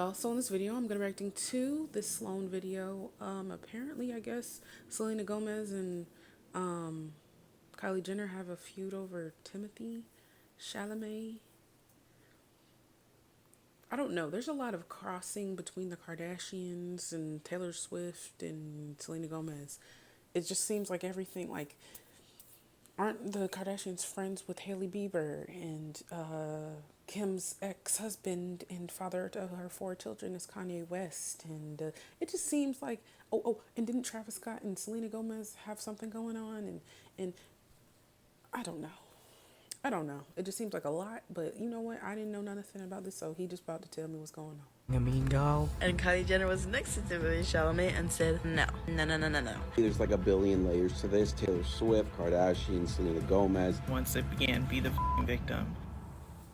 y'all, so in this video I'm gonna be reacting to this Sloan video. Apparently I guess Selena Gomez and Kylie Jenner have a feud over Timothee Chalamet. I don't know, there's a lot of crossing between the Kardashians and Taylor Swift and Selena Gomez. It just seems like everything, like, aren't the Kardashians friends with Hailey Bieber, and Kim's ex-husband and father of her 4 children is Kanye West, and it just seems like and didn't Travis Scott and Selena Gomez have something going on, and I don't know. I don't know. It just seems like a lot, but you know what? I didn't know nothing about this, so he just about to tell me what's going on. A mean girl. And Kylie Jenner was next to Timothee Chalamet and said, no. There's like a billion layers to this. Taylor Swift, Kardashian, Selena Gomez. Once it began, be the victim.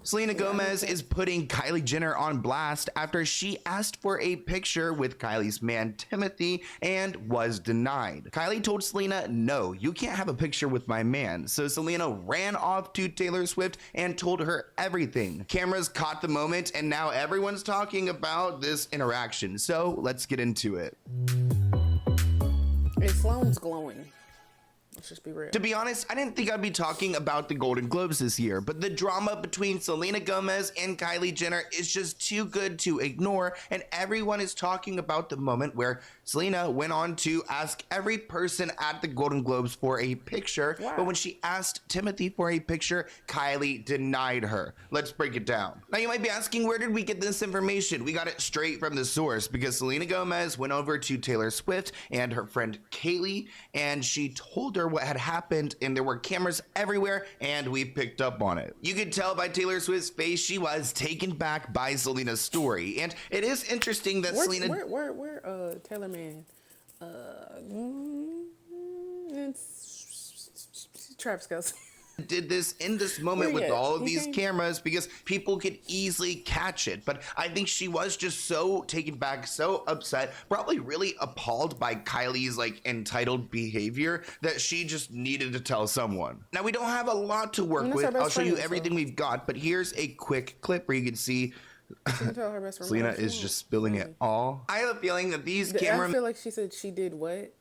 Selena Gomez is putting Kylie Jenner on blast after she asked for a picture with Kylie's man Timothee and was denied. Kylie told Selena, no, you can't have a picture with my man. So Selena ran off to Taylor Swift and told her everything. Cameras caught the moment and now everyone's talking about this interaction. So let's get into it. Hey, Sloan's glowing. Let's just be real. To be honest, I didn't think I'd be talking about the Golden Globes this year, but the drama between Selena Gomez and Kylie Jenner is just too good to ignore, and everyone is talking about the moment where Selena went on to ask every person at the Golden Globes for a picture, but when she asked Timothee for a picture, Kylie denied her. Let's break it down. Now you might be asking, where did we get this information? We got it straight from the source, because Selena Gomez went over to Taylor Swift and her friend Kylie, and she told her what had happened, and there were cameras everywhere, and we picked up on it. You could tell by Taylor Swift's face she was taken back by Selena's story, and it is interesting that Taylor man, it's Travis Scott. Did this in this moment with all of these cameras because people could easily catch it, but I think she was just so taken back, so upset, probably really appalled by Kylie's like entitled behavior that she just needed to tell someone. Now we don't have a lot to work with. I'll show you everything we've got, but here's a quick clip where you can see Selena is just spilling it all. I have a feeling that these camera I feel like she said she did what?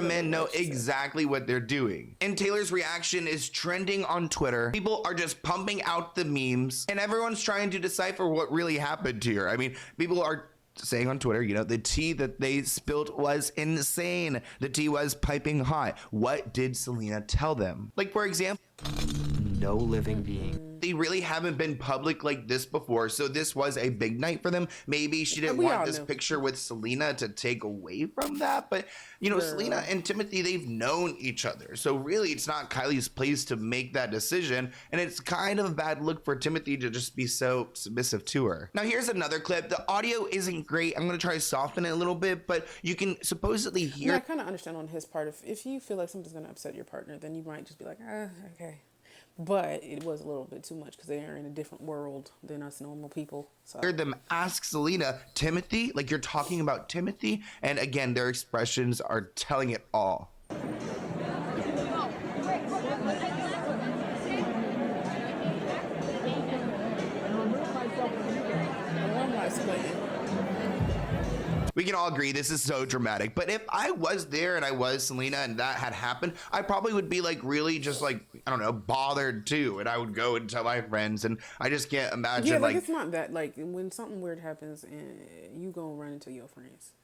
Men know exactly what they're doing. And Taylor's reaction is trending on Twitter. People are just pumping out the memes and everyone's trying to decipher what really happened to her. I mean, people are saying on Twitter, you know, the tea that they spilled was insane. The tea was piping hot. What did Selena tell them? Like, for example, no living being. They really haven't been public like this before, so this was a big night for them. Maybe she didn't want this picture with Selena to take away from that, but you know, Selena and Timothee, they've known each other, so really it's not Kylie's place to make that decision, and it's kind of a bad look for Timothee to just be so submissive to her. Now here's another clip. The audio isn't great. I'm gonna try to soften it a little bit, but you can supposedly hear. I kind of understand on his part. If you feel like something's gonna upset your partner, then you might just be like, okay. But it was a little bit too much because they are in a different world than us normal people. So. Heard them ask Selena, Timothee, like you're talking about Timothee, and again, their expressions are telling it all. We can all agree this is so dramatic, but if I was there and I was Selena and that had happened, I probably would be like really just like, I don't know, bothered too. And I would go and tell my friends, and I just can't imagine. Yeah, like it's not that, like when something weird happens and you gonna run into your friends.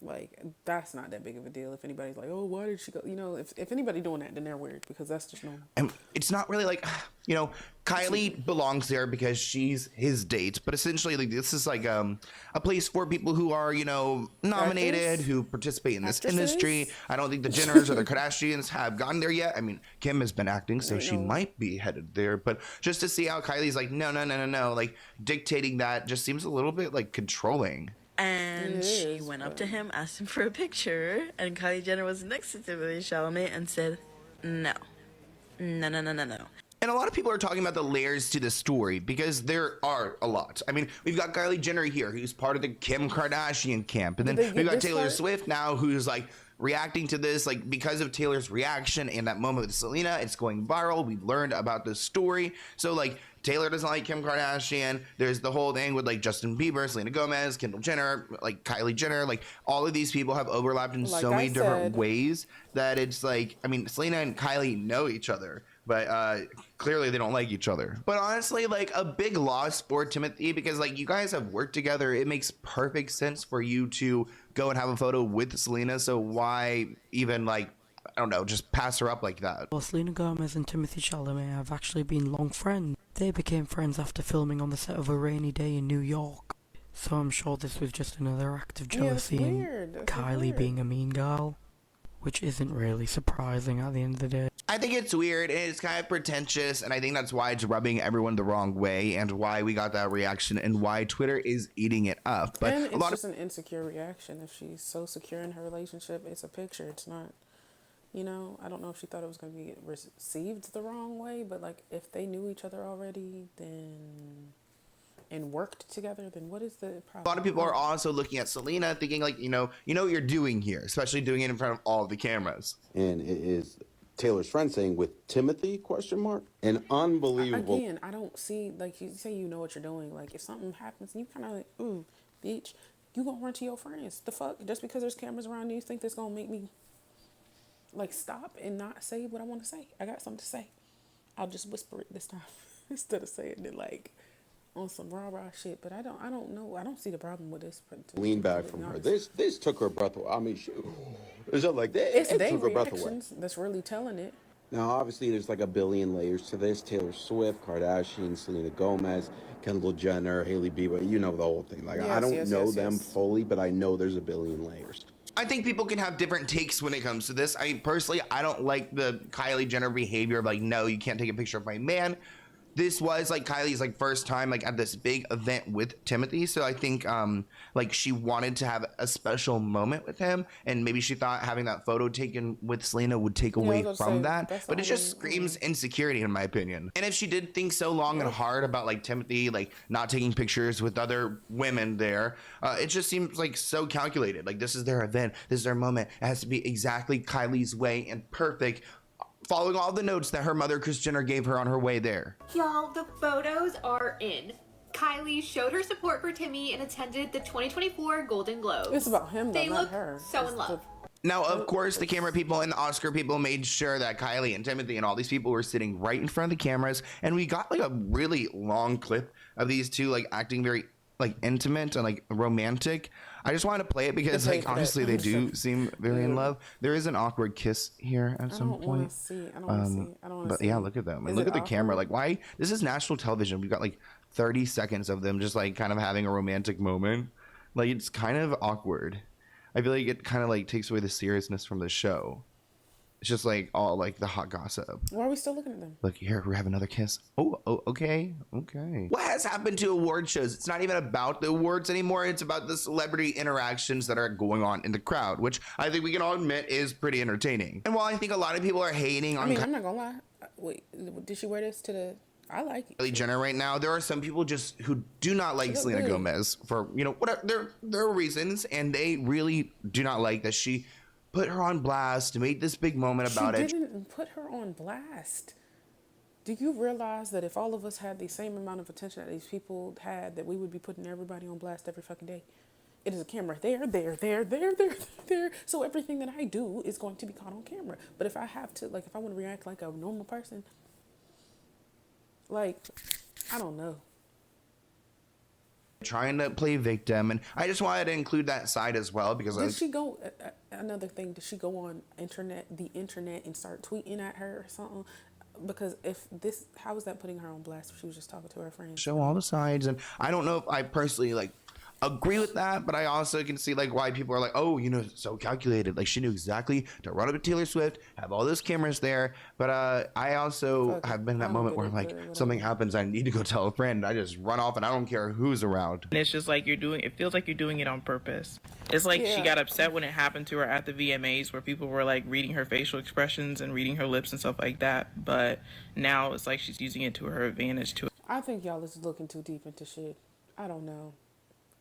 Like, that's not that big of a deal. If anybody's like, oh, why did she go? You know, if anybody doing that, then they're weird because that's just normal. And it's not really like, you know, Kylie belongs there because she's his date. But essentially, like, this is like a place for people who are, you know, nominated, who participate in this industry. I don't think the Jenners or the Kardashians have gotten there yet. I mean, Kim has been acting, so she might be headed there. But just to see how Kylie's like, no, like dictating that just seems a little bit like controlling. And she went up to him, asked him for a picture, and Kylie Jenner was next to Timothee Chalamet and said, no. And a lot of people are talking about the layers to the story because there are a lot. I mean, we've got Kylie Jenner here, who's part of the Kim Kardashian camp. And then we've got Taylor Swift now, who's like reacting to this, like because of Taylor's reaction in that moment with Selena, it's going viral. We've learned about this story. So like Taylor doesn't like Kim Kardashian. There's the whole thing with like Justin Bieber, Selena Gomez, Kendall Jenner, like Kylie Jenner. Like all of these people have overlapped in so many different ways that it's like, I mean, Selena and Kylie know each other, but clearly they don't like each other. But honestly, like a big loss for Timothee, because like you guys have worked together. It makes perfect sense for you to go and have a photo with Selena. So why even like, I don't know, just pass her up like that? Well, Selena Gomez and Timothee Chalamet have actually been long friends. They became friends after filming on the set of A Rainy Day in New York. So I'm sure this was just another act of jealousy and Kylie being a mean girl, which isn't really surprising at the end of the day. I think it's weird and it's kind of pretentious, and I think that's why it's rubbing everyone the wrong way and why we got that reaction and why Twitter is eating it up. But and it's just an insecure reaction. If she's so secure in her relationship, it's a picture. It's not, you know, I don't know if she thought it was going to be received the wrong way, but like if they knew each other already, then and worked together, then what is the problem? A lot of people are also looking at Selena thinking like, you know what you're doing here, especially doing it in front of all of the cameras. And it is Taylor's friend saying with Timothee, ? An unbelievable. Again, I don't see, like you say you know what you're doing. Like if something happens and you kind of like, ooh, bitch, you gonna run to your friends. The fuck? Just because there's cameras around you think that's gonna make me like stop and not say what I want to say? I got something to say. I'll just whisper it this time instead of saying it like on some rah-rah shit. But I don't know. I don't see the problem with this. Lean back from her. This took her breath away. I mean, it's just like that. It's it their took her breath away. reactions that's really telling it. Now, obviously, there's like a billion layers to this. Taylor Swift, Kardashian, Selena Gomez, Kendall Jenner, Hailey Bieber. You know the whole thing. Like I don't know them fully, but I know there's a billion layers. I think people can have different takes when it comes to this. I mean, personally, I don't like the Kylie Jenner behavior of like, no, you can't take a picture of my man. This was like Kylie's like first time like at this big event with Timothee, so I think like she wanted to have a special moment with him, and maybe she thought having that photo taken with Selena would take away from that. But it just screams insecurity in my opinion. And if she did think so long and hard about like Timothee like not taking pictures with other women there, it just seems like so calculated. Like this is their event, this is their moment. It has to be exactly Kylie's way and perfect, following all the notes that her mother, Kris Jenner, gave her on her way there. Y'all, the photos are in. Kylie showed her support for Timmy and attended the 2024 Golden Globes. It's about him, though, they not look her. so in love. Now, of course, the camera people and the Oscar people made sure that Kylie and Timothee and all these people were sitting right in front of the cameras, and we got like a really long clip of these two like acting very like intimate and like romantic. I just wanted to play it because like honestly they do seem very in love. There is an awkward kiss here at some point. I don't want to see. But yeah, look at them and look at the camera. Like why? This is national television. We've got like 30 seconds of them just like kind of having a romantic moment. Like it's kind of awkward. I feel like it kind of like takes away the seriousness from the show. It's just like all like the hot gossip. Why are we still looking at them? Look here, we have another kiss. Oh, okay. What has happened to award shows? It's not even about the awards anymore. It's about the celebrity interactions that are going on in the crowd, which I think we can all admit is pretty entertaining. And while I think a lot of people are hating on I'm not gonna lie. Wait, did she wear this to the? I like it. Kylie Jenner right now, there are some people just who do not like Selena Gomez for whatever their reasons, and they really do not like that she put her on blast, made this big moment about it. She didn't put her on blast. Do you realize that if all of us had the same amount of attention that these people had, that we would be putting everybody on blast every fucking day? It is a camera there. So everything that I do is going to be caught on camera. But if I have to, like, if I want to react like a normal person, like, I don't know. Trying to play victim, and I just wanted to include that side as well because did she go another thing? Did she go on the internet and start tweeting at her or something? Because if this, how is that putting her on blast if she was just talking to her friends? Show all the sides, and I don't know if I personally like. agree with that, but I also can see like why people are like, oh, you know, so calculated. Like she knew exactly to run up to Taylor Swift, have all those cameras there. But I also have been in that moment where I'm like, something happens, I need to go tell a friend. I just run off and I don't care who's around. And it's just like it feels like you're doing it on purpose. It's like she got upset when it happened to her at the VMAs where people were like reading her facial expressions and reading her lips and stuff like that. But now it's like she's using it to her advantage too. I think y'all is looking too deep into shit. I don't know.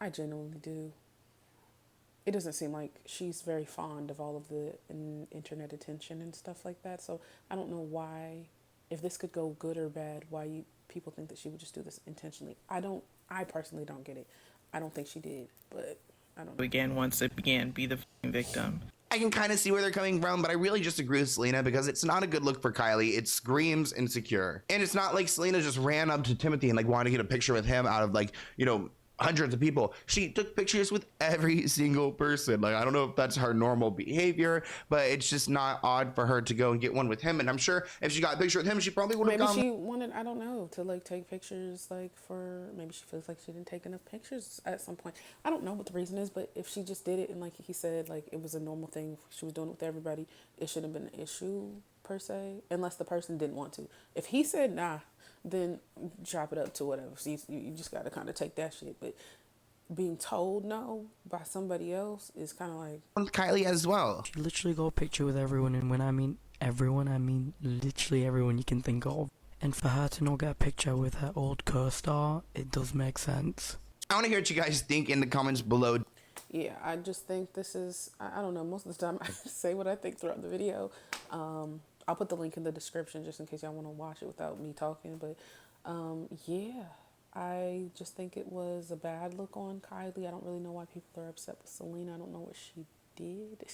I genuinely do. It doesn't seem like she's very fond of all of the internet attention and stuff like that. So I don't know why, if this could go good or bad, why people think that she would just do this intentionally. I personally don't get it. I don't think she did, but I don't know. Again, once it began, be the victim. I can kind of see where they're coming from, but I really just agree with Selena because it's not a good look for Kylie. It screams insecure. And it's not like Selena just ran up to Timothee and like wanted to get a picture with him out of like, you know, hundreds of people. She took pictures with every single person. Like, I don't know if that's her normal behavior, but it's just not odd for her to go and get one with him. And I'm sure if she got a picture with him, she probably would have gone. Maybe she wanted, I don't know, to like take pictures like maybe she feels like she didn't take enough pictures at some point. I don't know what the reason is, but if she just did it and like he said, like it was a normal thing, she was doing it with everybody, it shouldn't have been an issue per se, unless the person didn't want to. If he said nah, then chop it up to whatever. So you just got to kind of take that shit. But being told no by somebody else is kind of like... Kylie as well. She literally got a picture with everyone, and when I mean everyone, I mean literally everyone you can think of. And for her to not get a picture with her old co-star, it does make sense. I want to hear what you guys think in the comments below. Yeah, I just think this is... I don't know. Most of the time, I say what I think throughout the video. I'll put the link in the description just in case y'all want to watch it without me talking. But yeah, I just think it was a bad look on Kylie. I don't really know why people are upset with Selena. I don't know what she did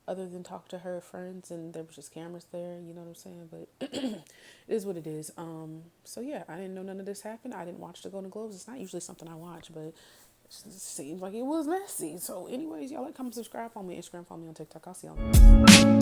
other than talk to her friends and there was just cameras there. You know what I'm saying? But it is what it is. So yeah, I didn't know none of this happened. I didn't watch the Golden Globes. It's not usually something I watch, but it seems like it was messy. So anyways, y'all like, comment, subscribe, follow me on Instagram, follow me on TikTok. I'll see y'all next.